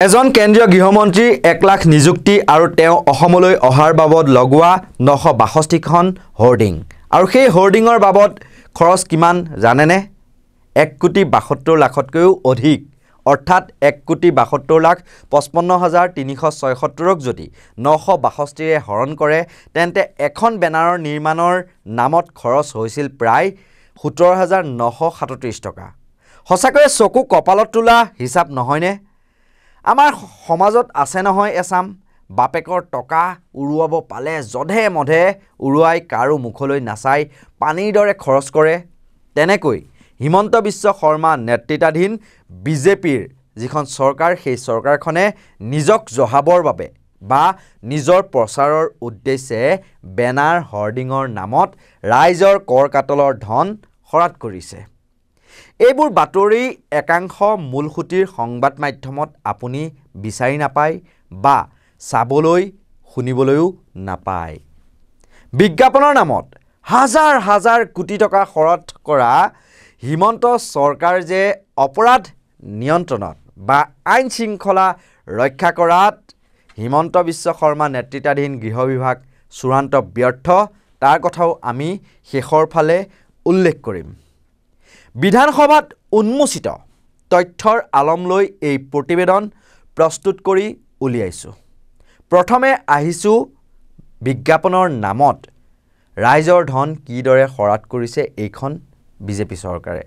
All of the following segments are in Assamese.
এজন কেন্দ্ৰীয় গৃহমন্ত্ৰী 1 লাখ নিযুক্তি আৰু তেওঁ অসমলৈ অহাৰ বাবদ লগোৱা 962খন হোৰ্ডিং আৰু সেই হোৰ্ডিঙৰ বাবদ খৰচ কিমান জানেনে 1,72,00,000তকৈও অধিক অৰ্থাৎ 1,72,55,376ক যদি 962ৰে হৰণ কৰে তেন্তে এখন বেনাৰৰ নিৰ্মাণৰ নামত খৰচ হৈছিল প্ৰায় 17,937 টকা সঁচাকৈ চকু কপালত তোলা হিচাপ নহয়নে আমাৰ সমাজত আছে নহয় এসাম বাপেকৰ টকা উৰুৱাব পালে জধে মধে উৰুৱাই কাৰো মুখলৈ নাচাই পানীৰ দৰে খৰচ কৰে তেনেকৈ হিমন্ত বিশ্ব শৰ্মা নেতৃত্বাধীন বিজেপিৰ যিখন চৰকাৰ সেই চৰকাৰখনে নিজক জহাবৰ বাবে বা নিজৰ প্ৰচাৰৰ উদ্দেশ্যে বেনাৰ হৰ্ডিঙৰ নামত ৰাইজৰ কৰ কাটলৰ ধন খৰচ কৰিছে এইবোৰ বাতৰি একাংশ মূলসুটিৰ সংবাদ মাধ্যমত আপুনি বিচাৰি নাপায় বা চাবলৈ শুনিবলৈও নাপায় বিজ্ঞাপনৰ নামত হাজাৰ হাজাৰ কোটি টকা খৰচ কৰা হিমন্ত চৰকাৰ যে অপৰাধ নিয়ন্ত্ৰণত বা আইন শৃংখলা ৰক্ষা কৰাত হিমন্ত বিশ্ব শৰ্মা নেতৃত্বাধীন গৃহ বিভাগ চূড়ান্ত ব্যৰ্থ তাৰ কথাও আমি শেষৰ ফালে উল্লেখ কৰিম বিধানসভাত উন্মোচিত তথ্যৰ আলম লৈ এই প্ৰতিবেদন প্ৰস্তুত কৰি উলিয়াইছো প্ৰথমে আহিছো বিজ্ঞাপনৰ নামত ৰাইজৰ ধন কিদৰে খৰচ কৰিছে এইখন বিজেপি চৰকাৰে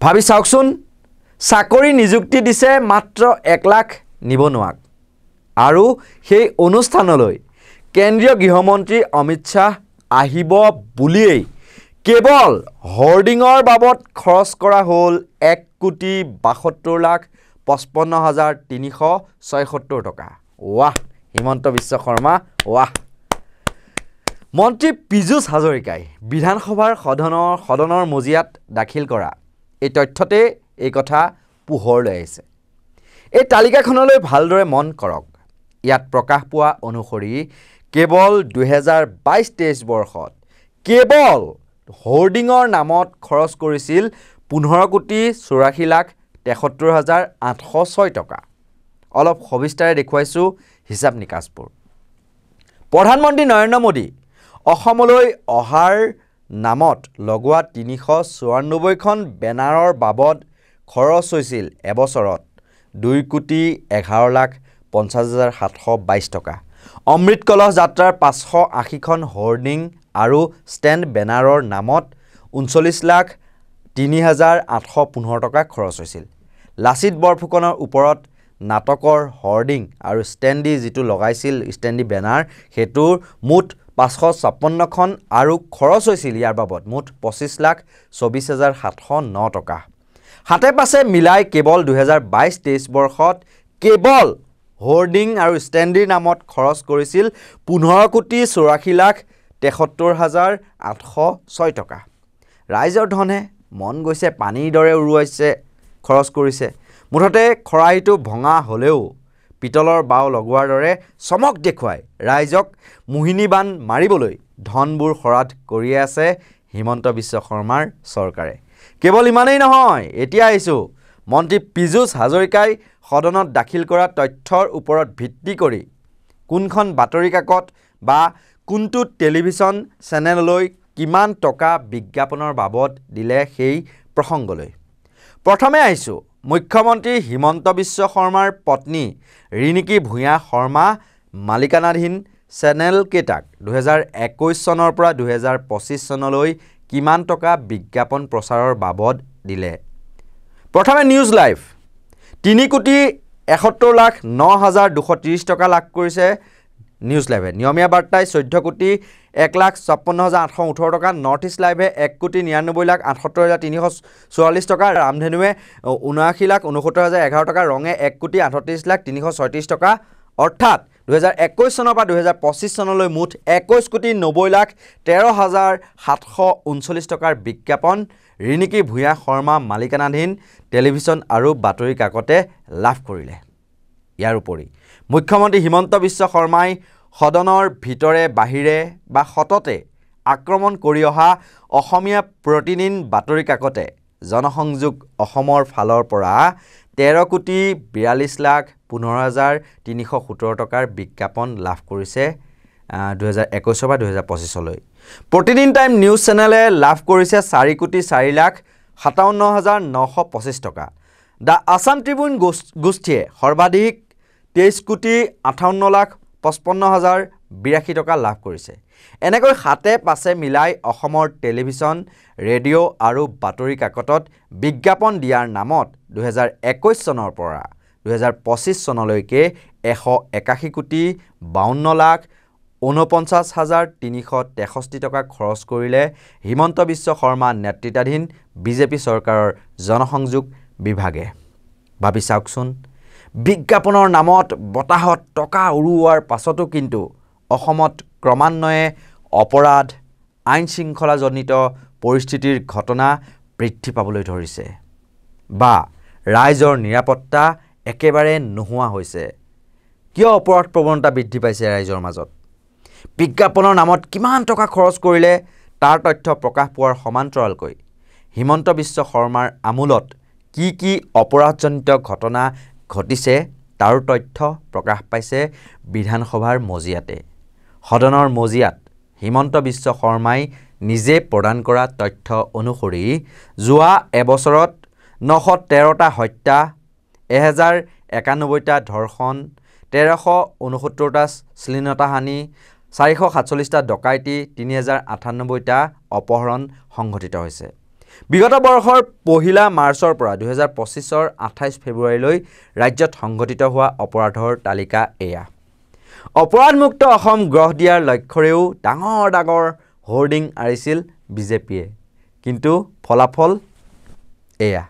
ভাবি চাওকচোন চাকৰি নিযুক্তি দিছে মাত্ৰ 1 লাখ নিবনুৱাক আৰু সেই অনুষ্ঠানলৈ কেন্দ্ৰীয় গৃহমন্ত্ৰী অমিত শাহ আহিব বুলিয়েই কেৱল হোৰ্ডিঙৰ বাবদ খৰচ কৰা হ'ল 1,72,55,376 টকা ৱাহ হিমন্ত বিশ্ব শৰ্মা ৱাহ মন্ত্ৰী পীযুষ হাজৰিকাই বিধানসভাৰ সদনৰ মজিয়াত দাখিল কৰা এই তথ্যতে এই কথা পোহৰলৈ আহিছে এই তালিকাখনলৈ ভালদৰে মন কৰক ইয়াত প্ৰকাশ পোৱা অনুসৰি কেৱল 2022-23 বৰ্ষত কেৱল হোৰ্ডিঙৰ নামত খৰচ কৰিছিল 15,84,73,806 টকা অলপ সবিস্তাৰে দেখুৱাইছো হিচাপ নিকাছবোৰ প্ৰধানমন্ত্ৰী নৰেন্দ্ৰ মোদী অসমলৈ অহাৰ নামত লগোৱা 394খন বেনাৰৰ বাবদ খৰচ হৈছিল এবছৰত 2,11,50,722 টকা অমৃত কলহ যাত্ৰাৰ 580খন হোৰ্ডিং আৰু ষ্টেণ্ড বেনাৰৰ নামত 39,03,815 টকা খৰচ হৈছিল লাচিত বৰফুকনৰ ওপৰত নাটকৰ হোৰ্ডিং আৰু ষ্টেণ্ডি যিটো লগাইছিল ষ্টেণ্ডি বেনাৰ হেতুৰ মুঠ 556খন আৰু খৰচ হৈছিল ইয়াৰ বাবদ মুঠ 25,24,709 টকা হাতে পাছে মিলাই কেৱল 2022-23 বৰ্ষত কেৱল হোৰ্ডিং আৰু ষ্টেণ্ডিৰ নামত খৰচ কৰিছিল 15,84,73,806 টকা ৰাইজৰ ধনে মন গৈছে পানীৰ দৰে উৰুৱাইছে খৰচ কৰিছে মুঠতে খৰাহিটো ভঙা হ'লেও পিতলৰ বাও লগোৱাৰ দৰে চমক দেখুৱাই ৰাইজক মোহিনীবান মাৰিবলৈ ধনবোৰ খৰচ কৰি আছে হিমন্ত বিশ্ব শৰ্মাৰ চৰকাৰে কেৱল ইমানেই নহয় এতিয়া আহিছো মন্ত্ৰী পীযুষ হাজৰিকাই সদনত দাখিল কৰা তথ্যৰ ওপৰত ভিত্তি কৰি কোনখন বাতৰি কাকত বা কোনটো টেলিভিছন চেনেললৈ কিমান টকা বিজ্ঞাপনৰ বাবদ দিলে সেই প্ৰসংগলৈ প্ৰথমে আহিছো মুখ্যমন্ত্ৰী হিমন্ত বিশ্ব শৰ্মাৰ পত্নী ৰিণিকী ভূঞা শৰ্মা মালিকানাধীন চেনেল কেইটাক 2021 চনৰ পৰা 2025 চনলৈ কিমান টকা বিজ্ঞাপন প্ৰচাৰৰ বাবদ দিলে প্ৰথমে নিউজ লাইভ 3,71,09,230 টকা লাভ কৰিছে নিউজ লাইভে নিয়মীয়া বাৰ্তাই 14,01,56,818 টকা নৰ্থ ইষ্ট লাইভে 1,99,78,344 টকা ৰামধেনুৱে 79,69,011 টকা ৰঙে 1,38,336 টকা অৰ্থাৎ 2021 চনৰ পৰা 2025 চনলৈ মুঠ 21,90,13,739 টকাৰ বিজ্ঞাপন ৰিণিকী ভূঞা শৰ্মা মালিকানাধীন টেলিভিছন আৰু বাতৰি কাকতে লাভ কৰিলে ইয়াৰ উপৰি মুখ্যমন্ত্ৰী হিমন্ত বিশ্ব শৰ্মাই সদনৰ ভিতৰে বাহিৰে বা সততে আক্ৰমণ কৰি অহা অসমীয়া প্ৰতিদিন বাতৰি কাকতে জনসংযোগ অসমৰ ফালৰ পৰা 13,42,15,317 টকাৰ বিজ্ঞাপন লাভ কৰিছে 2021 বা 2025লৈ। প্ৰতিদিন টাইম নিউজ চেনেলে লাভ কৰিছে 4,57,925 টকা। দ্য আছাম ট্ৰিবিউন গোষ্ঠীয়ে সৰ্বাধিক 23,58,55,082 টকা লাভ কৰিছে। এনেকৈ হাতে পাছে মিলাই অসমৰ টেলিভিছন, ৰেডিঅ' আৰু বাতৰি কাকতত বিজ্ঞাপন দিয়াৰ নামত 2021 চনৰ পৰা 2025 চনলৈকে 181,52,49,363 টকা খৰচ কৰিলে হিমন্ত বিশ্ব শৰ্মা নেতৃত্বাধীন বিজেপি চৰকাৰৰ জনসংযোগ বিভাগে। ভাবি চাওকচোন, বিজ্ঞাপনৰ নামত বতাহত টকা উৰুৱাৰ পাছতো কিন্তু অসমত ক্ৰমান্বয়ে অপৰাধ, আইন শৃংখলাজনিত পৰিস্থিতিৰ ঘটনা বৃদ্ধি পাবলৈ ধৰিছে বা ৰাইজৰ নিৰাপত্তা একেবাৰে নোহোৱা হৈছে। কিয় অপৰাধ প্ৰৱণতা বৃদ্ধি পাইছে ৰাইজৰ মাজত? বিজ্ঞাপনৰ নামত কিমান টকা খৰচ কৰিলে তাৰ তথ্য প্ৰকাশ পোৱাৰ সমান্তৰালকৈ হিমন্ত বিশ্ব শৰ্মাৰ আমোলত কি কি অপৰাধজনিত ঘটনা ঘটিছে তাৰো তথ্য প্ৰকাশ পাইছে বিধানসভাৰ মজিয়াতে। সদনৰ মজিয়াত হিমন্ত বিশ্ব শৰ্মাই নিজে প্ৰদান কৰা তথ্য অনুসৰি যোৱা এবছৰত 913টা হত্যা, 1091টা ধৰ্ষণ, 1369টা শ্লীলতাহানি, 447টা ডকাইতি, 3098টা অপহৰণ সংঘটিত হৈছে। বিগত বৰ্ষৰ 1 মাৰ্চৰ পৰা 2025ৰ 28 ফেব্ৰুৱাৰীলৈ ৰাজ্যত সংঘটিত হোৱা অপৰাধৰ তালিকা এয়া। অপৰাধমুক্ত অসম গঢ় দিয়াৰ লক্ষ্যৰেও ডাঙৰ ডাঙৰ হোৰ্ডিং আঁৰিছিল বিজেপিয়ে, কিন্তু ফলাফল এয়া।